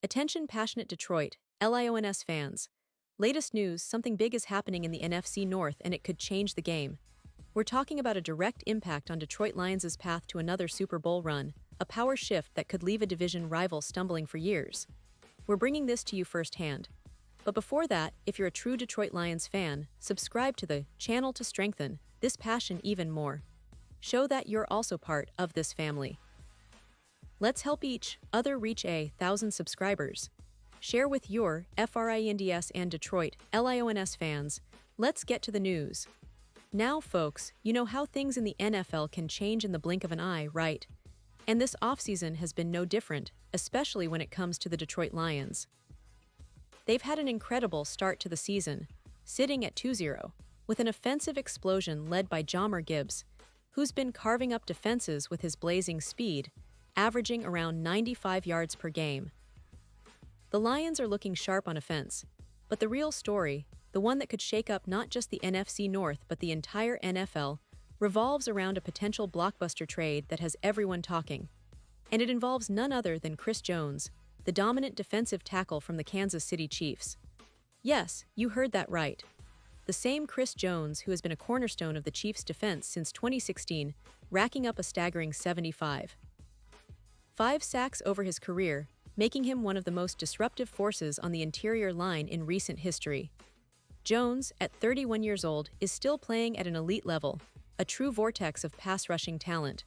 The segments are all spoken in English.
Attention passionate Detroit, Lions fans. Latest news, something big is happening in the NFC North and it could change the game. We're talking about a direct impact on Detroit Lions' path to another Super Bowl run, a power shift that could leave a division rival stumbling for years. We're bringing this to you firsthand. But before that, if you're a true Detroit Lions fan, subscribe to the channel to strengthen this passion even more. Show that you're also part of this family. Let's help each other reach 1,000 subscribers. Share with your FRINDS and Detroit Lions fans. Let's get to the news. Now, folks, you know how things in the NFL can change in the blink of an eye, right? And this offseason has been no different, especially when it comes to the Detroit Lions. They've had an incredible start to the season, sitting at 2-0, with an offensive explosion led by Jahmyr Gibbs, who's been carving up defenses with his blazing speed, averaging around 95 yards per game. The Lions are looking sharp on offense, but the real story, the one that could shake up not just the NFC North but the entire NFL, revolves around a potential blockbuster trade that has everyone talking. And it involves none other than Chris Jones, the dominant defensive tackle from the Kansas City Chiefs. Yes, you heard that right. The same Chris Jones who has been a cornerstone of the Chiefs' defense since 2016, racking up a staggering 75 sacks over his career, making him one of the most disruptive forces on the interior line in recent history. Jones, at 31 years old, is still playing at an elite level, a true vortex of pass-rushing talent.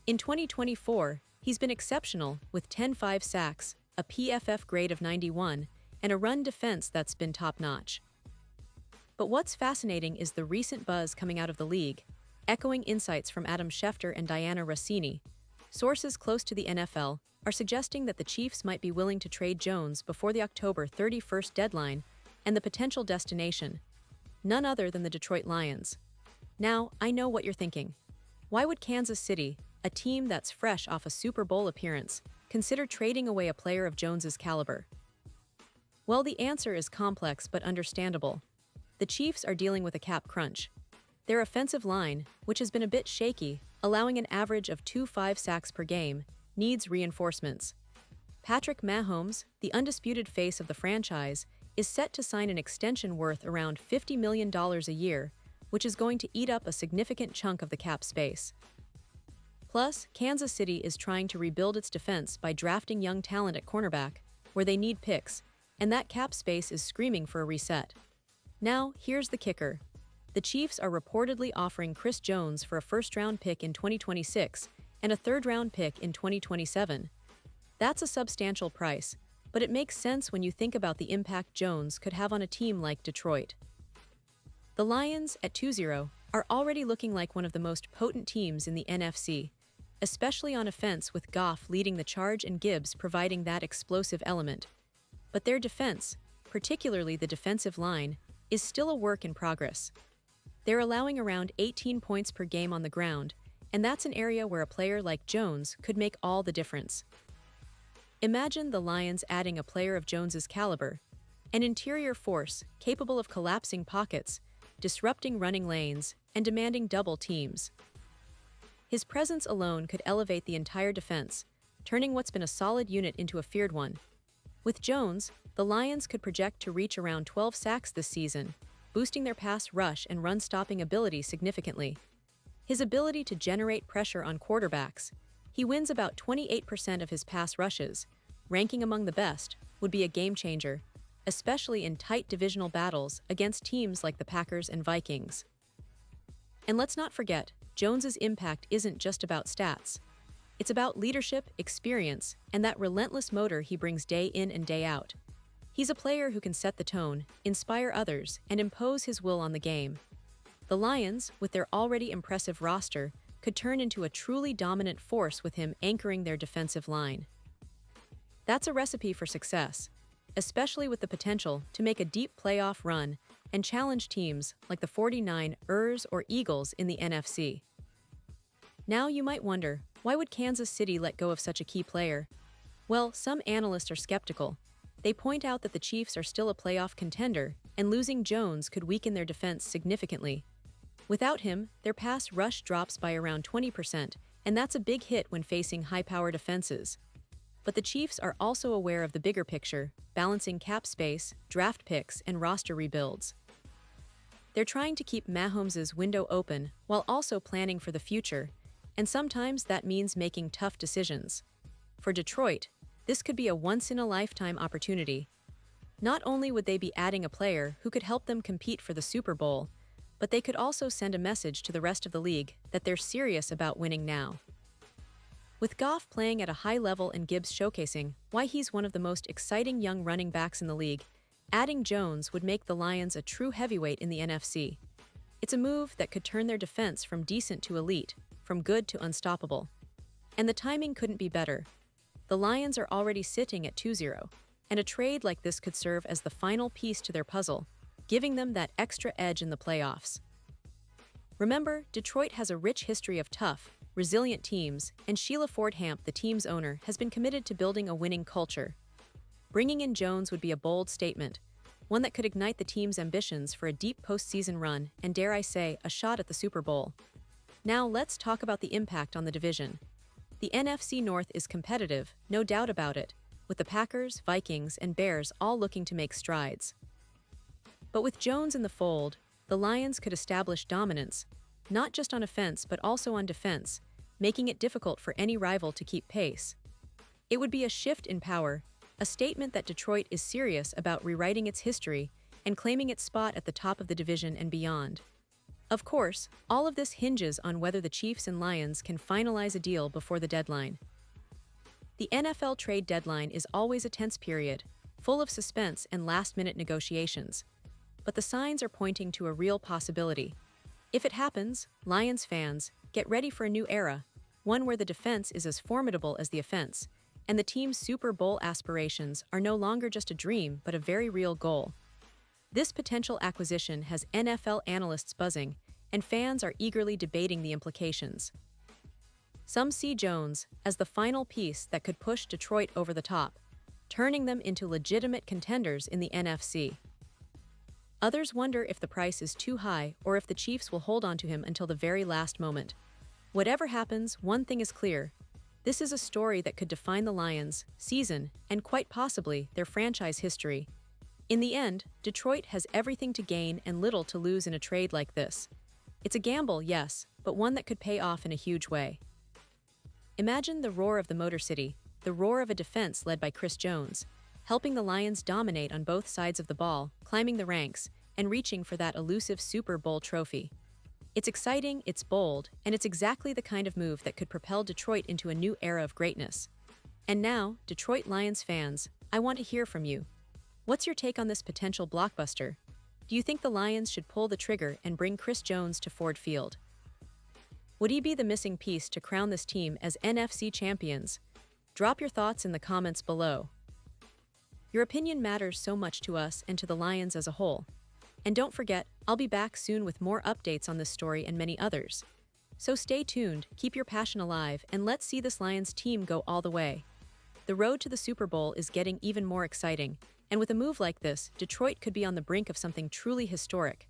In 2024, he's been exceptional with 10 sacks, a PFF grade of 91, and a run defense that's been top-notch. But what's fascinating is the recent buzz coming out of the league, echoing insights from Adam Schefter and Diana Rossini. Sources close to the NFL are suggesting that the Chiefs might be willing to trade Jones before the October 31st deadline, and the potential destination, none other than the Detroit Lions. Now, I know what you're thinking. Why would Kansas City, a team that's fresh off a Super Bowl appearance, consider trading away a player of Jones's caliber? Well, the answer is complex but understandable. The Chiefs are dealing with a cap crunch. Their offensive line, which has been a bit shaky, allowing an average of 2 sacks per game, needs reinforcements. Patrick Mahomes, the undisputed face of the franchise, is set to sign an extension worth around $50 million a year, which is going to eat up a significant chunk of the cap space. Plus, Kansas City is trying to rebuild its defense by drafting young talent at cornerback, where they need picks, and that cap space is screaming for a reset. Now, here's the kicker. The Chiefs are reportedly offering Chris Jones for a first-round pick in 2026 and a third-round pick in 2027. That's a substantial price, but it makes sense when you think about the impact Jones could have on a team like Detroit. The Lions, at 2-0, are already looking like one of the most potent teams in the NFC, especially on offense with Goff leading the charge and Gibbs providing that explosive element. But their defense, particularly the defensive line, is still a work in progress. They're allowing around 18 points per game on the ground, and that's an area where a player like Jones could make all the difference. Imagine the Lions adding a player of Jones's caliber, an interior force capable of collapsing pockets, disrupting running lanes, and demanding double teams. His presence alone could elevate the entire defense, turning what's been a solid unit into a feared one. With Jones, the Lions could project to reach around 12 sacks this season, boosting their pass rush and run-stopping ability significantly. His ability to generate pressure on quarterbacks, he wins about 28% of his pass rushes, ranking among the best, would be a game-changer, especially in tight divisional battles against teams like the Packers and Vikings. And let's not forget, Jones's impact isn't just about stats. It's about leadership, experience, and that relentless motor he brings day in and day out. He's a player who can set the tone, inspire others, and impose his will on the game. The Lions, with their already impressive roster, could turn into a truly dominant force with him anchoring their defensive line. That's a recipe for success, especially with the potential to make a deep playoff run and challenge teams like the 49ers or Eagles in the NFC. Now you might wonder, why would Kansas City let go of such a key player? Well, some analysts are skeptical. They point out that the Chiefs are still a playoff contender, and losing Jones could weaken their defense significantly. Without him, their pass rush drops by around 20%, and that's a big hit when facing high-powered offenses. But the Chiefs are also aware of the bigger picture, balancing cap space, draft picks, and roster rebuilds. They're trying to keep Mahomes' window open while also planning for the future, and sometimes that means making tough decisions. For Detroit, this could be a once-in-a-lifetime opportunity. Not only would they be adding a player who could help them compete for the Super Bowl, but they could also send a message to the rest of the league that they're serious about winning now. With Goff playing at a high level and Gibbs showcasing why he's one of the most exciting young running backs in the league, adding Jones would make the Lions a true heavyweight in the NFC. It's a move that could turn their defense from decent to elite, from good to unstoppable. And the timing couldn't be better. The Lions are already sitting at 2-0, and a trade like this could serve as the final piece to their puzzle, giving them that extra edge in the playoffs. Remember, Detroit has a rich history of tough, resilient teams, and Sheila Fordhamp, the team's owner, has been committed to building a winning culture. Bringing in Jones would be a bold statement, one that could ignite the team's ambitions for a deep postseason run and, dare I say, a shot at the Super Bowl. Now let's talk about the impact on the division. The NFC North is competitive, no doubt about it, with the Packers, Vikings, and Bears all looking to make strides. But with Jones in the fold, the Lions could establish dominance, not just on offense but also on defense, making it difficult for any rival to keep pace. It would be a shift in power, a statement that Detroit is serious about rewriting its history and claiming its spot at the top of the division and beyond. Of course, all of this hinges on whether the Chiefs and Lions can finalize a deal before the deadline. The NFL trade deadline is always a tense period, full of suspense and last-minute negotiations. But the signs are pointing to a real possibility. If it happens, Lions fans, get ready for a new era, one where the defense is as formidable as the offense, and the team's Super Bowl aspirations are no longer just a dream but a very real goal. This potential acquisition has NFL analysts buzzing, and fans are eagerly debating the implications. Some see Jones as the final piece that could push Detroit over the top, turning them into legitimate contenders in the NFC. Others wonder if the price is too high or if the Chiefs will hold on to him until the very last moment. Whatever happens, one thing is clear. This is a story that could define the Lions' season and quite possibly their franchise history. In the end, Detroit has everything to gain and little to lose in a trade like this. It's a gamble, yes, but one that could pay off in a huge way. Imagine the roar of the Motor City, the roar of a defense led by Chris Jones, helping the Lions dominate on both sides of the ball, climbing the ranks, and reaching for that elusive Super Bowl trophy. It's exciting, it's bold, and it's exactly the kind of move that could propel Detroit into a new era of greatness. And now, Detroit Lions fans, I want to hear from you. What's your take on this potential blockbuster? Do you think the Lions should pull the trigger and bring Chris Jones to Ford Field? Would he be the missing piece to crown this team as NFC champions? Drop your thoughts in the comments below. Your opinion matters so much to us and to the Lions as a whole. And don't forget, I'll be back soon with more updates on this story and many others. So stay tuned, keep your passion alive, and let's see this Lions team go all the way. The road to the Super Bowl is getting even more exciting, and with a move like this, Detroit could be on the brink of something truly historic.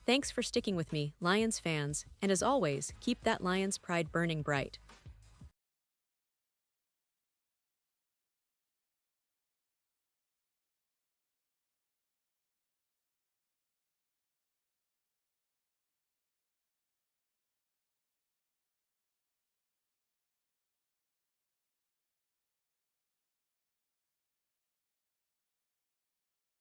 Thanks for sticking with me, Lions fans, and as always, keep that Lions pride burning bright.